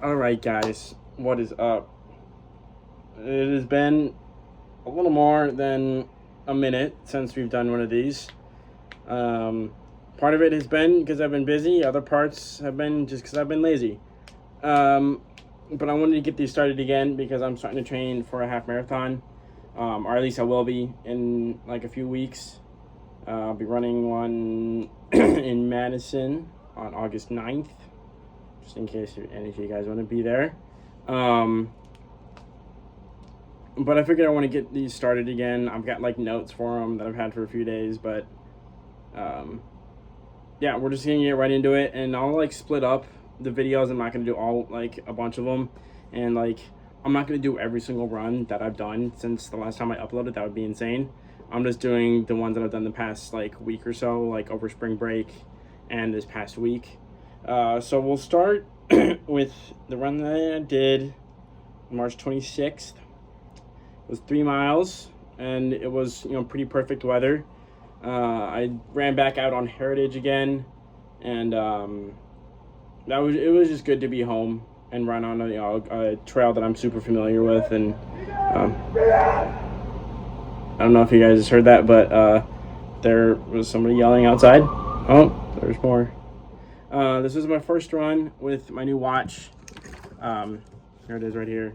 Alright, guys, what is up? It has been a little more than a minute since we've done one of these. Part of it has been because I've been busy, other parts have been just because I've been lazy. But I wanted to get these started again because I'm starting to train for a half marathon, or at least I will be in like a few weeks. I'll be running one in Madison on August 9th. Just in case any of you guys want to be there. But I figured I want to get these started again. I've got like notes for them that I've had for a few days, but yeah, we're just gonna get right into it, and I'll like split up the videos. I'm not gonna do all like a bunch of them, and like I'm not gonna do every single run that I've done since the last time I uploaded. That would be insane. I'm just doing the ones that I've done the past like week or so, like over spring break and this past week. So we'll start with the run that I did March 26th. It was 3 miles, and it was, pretty perfect weather. I ran back out on Heritage again, and it was just good to be home and run on a trail that I'm super familiar with. And I don't know if you guys heard that, but there was somebody yelling outside. Oh, there's more. This was my first run with my new watch. Here it is right here.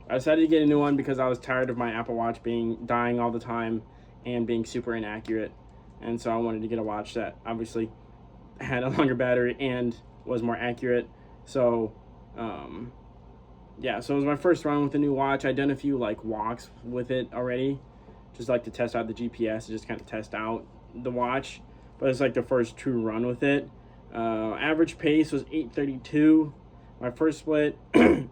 I decided to get a new one because I was tired of my Apple Watch dying all the time and being super inaccurate. And so I wanted to get a watch that obviously had a longer battery and was more accurate. So, yeah, so it was my first run with the new watch. I'd done a few like walks with it already, just like to test out the GPS, just kind of test out the watch. But it's like the first true run with it. Average pace was 8:32. My first split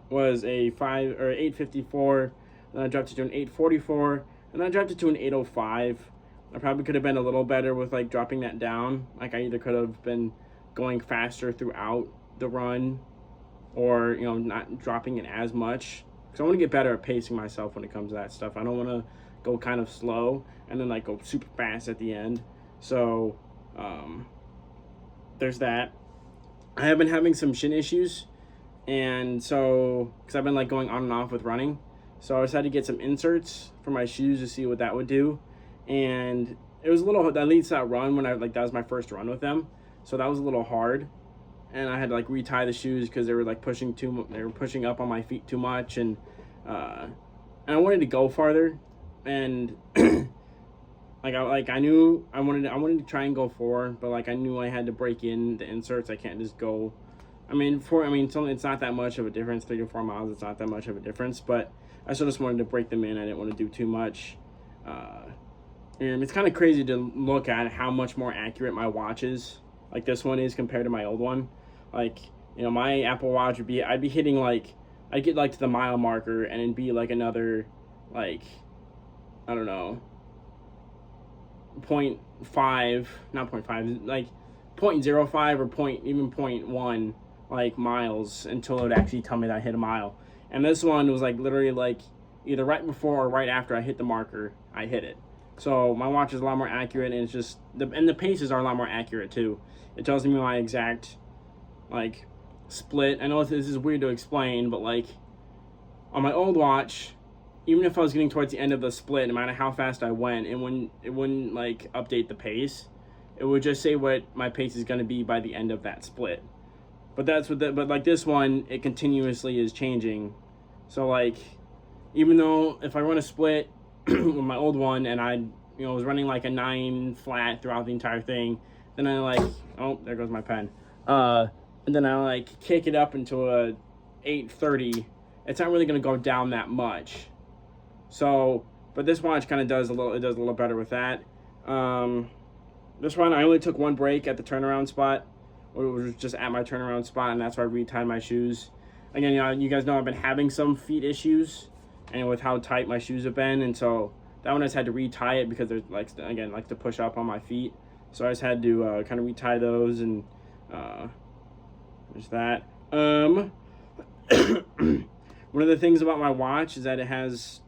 was a 8:54. Then I dropped it to an 8:44, and then I dropped it to an 8:05. I probably could have been a little better with like dropping that down. Like I either could have been going faster throughout the run, or not dropping it as much. Because I want to get better at pacing myself when it comes to that stuff. I don't want to go kind of slow and then like go super fast at the end. So there's that. I have been having some shin issues, and so because I've been like going on and off with running, so I decided to get some inserts for my shoes to see what that would do. And it was a little, at least that run when that was my first run with them, so that was a little hard, and I had to like retie the shoes because they were like pushing up on my feet too much, and I wanted to go farther, and I knew I wanted to try and go 4, but like I knew I had to break in the inserts. I can't just go. It's not that much of a difference. 3 to 4 miles, it's not that much of a difference. But I still just wanted to break them in. I didn't want to do too much. And it's kind of crazy to look at how much more accurate my watch is, like this one is, compared to my old one. Like, my Apple Watch I'd be hitting I'd get like to the mile marker, and it'd be like another, like, I don't know, 0.5, not 0.5, like 0.05 or even 0.1 like miles until it would actually tell me that I hit a mile. And this one was like literally like either right before or right after I hit the marker, I hit it. So my watch is a lot more accurate, and it's just the paces are a lot more accurate too. It tells me my exact like split. I know this is weird to explain, but like on my old watch, even if I was getting towards the end of the split, no matter how fast I went, it wouldn't like update the pace. It would just say what my pace is going to be by the end of that split. But but like this one, it continuously is changing. So like, even though if I run a split with my old one and I was running like a 9 flat throughout the entire thing, then I like, oh, there goes my pen. And then I like kick it up into a 8:30. It's not really going to go down that much. So, but this watch kind of does a little better with that. This one I only took one break at the turnaround spot, or it was just at my turnaround spot, and that's where I retied my shoes. Again, you guys know I've been having some feet issues, and with how tight my shoes have been, and so that one I just had to retie it because there's like to push up on my feet. So I just had to kind of retie those, and there's that. One of the things about my watch is that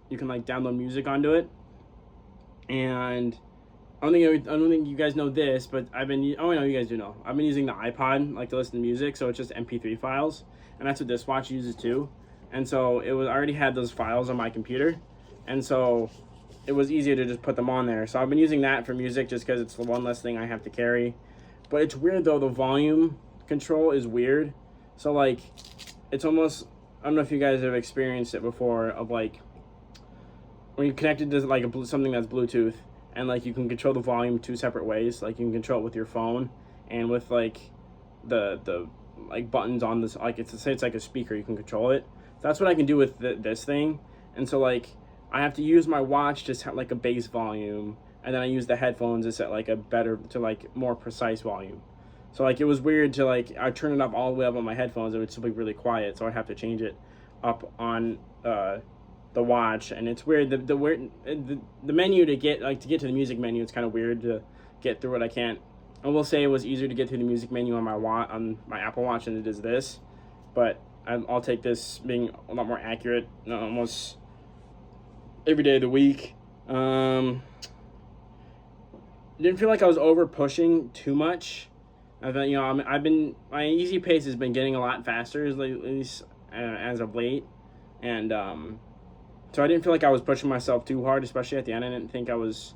you can like download music onto it, and I don't think you guys know this, but I know you guys do know. I've been using the iPod like to listen to music, so it's just MP3 files. and that's what this watch uses too. And so I already had those files on my computer, and so it was easier to just put them on there. So I've been using that for music just because it's the one less thing I have to carry. But it's weird though, the volume control is weird. So like, it's almost, I don't know if you guys have experienced it before, of like, when you're connected to like something that's Bluetooth, and like you can control the volume two separate ways. Like you can control it with your phone and with like the like buttons on this, like it's like a speaker, you can control it. So that's what I can do with this thing. And so like I have to use my watch to set like a bass volume, and then I use the headphones to set like more precise volume. So like it was weird to like, I turn it up all the way up on my headphones, it would still be really quiet, so I'd have to change it up on the watch. And it's weird, the menu to get to the music menu, it's kind of weird to get through it. I will say it was easier to get through the music menu on my Apple Watch than it is this, but I'll take this being a lot more accurate almost every day of the week. Didn't feel like I was over pushing too much. My easy pace has been getting a lot faster, at least as of late, and so I didn't feel like I was pushing myself too hard, especially at the end. I didn't think I was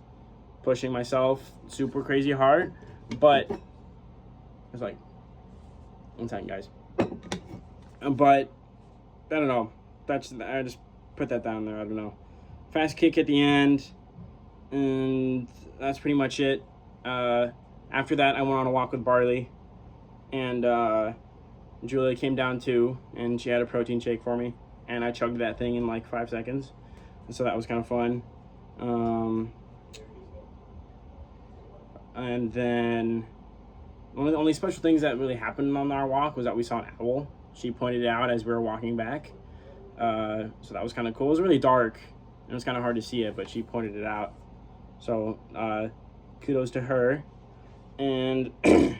pushing myself super crazy hard, but it's like, one second, guys. But I don't know. I just put that down there. I don't know. Fast kick at the end, and that's pretty much it. After that, I went on a walk with Barley, and Julia came down too, and she had a protein shake for me, and I chugged that thing in like 5 seconds, and so that was kind of fun. And then one of the only special things that really happened on our walk was that we saw an owl. She pointed it out as we were walking back, so that was kind of cool. It was really dark, and it was kind of hard to see it, but she pointed it out. So kudos to her. And and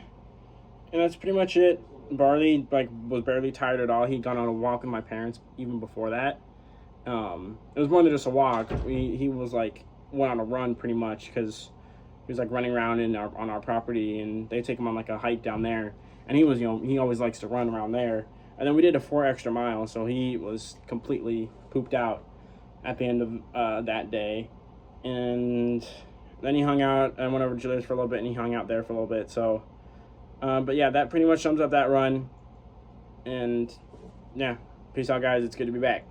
that's pretty much it. Barley was barely tired at all. He'd gone on a walk with my parents even before that. It was more than just a walk. He was like went on a run pretty much, because he was like running around on our property, and they take him on like a hike down there. And he was, he always likes to run around there. And then we did a 4 extra miles, so he was completely pooped out at the end of that day. And then he hung out. I went over to Julia's for a little bit, and he hung out there for a little bit. So, but yeah, that pretty much sums up that run. And yeah, peace out, guys. It's good to be back.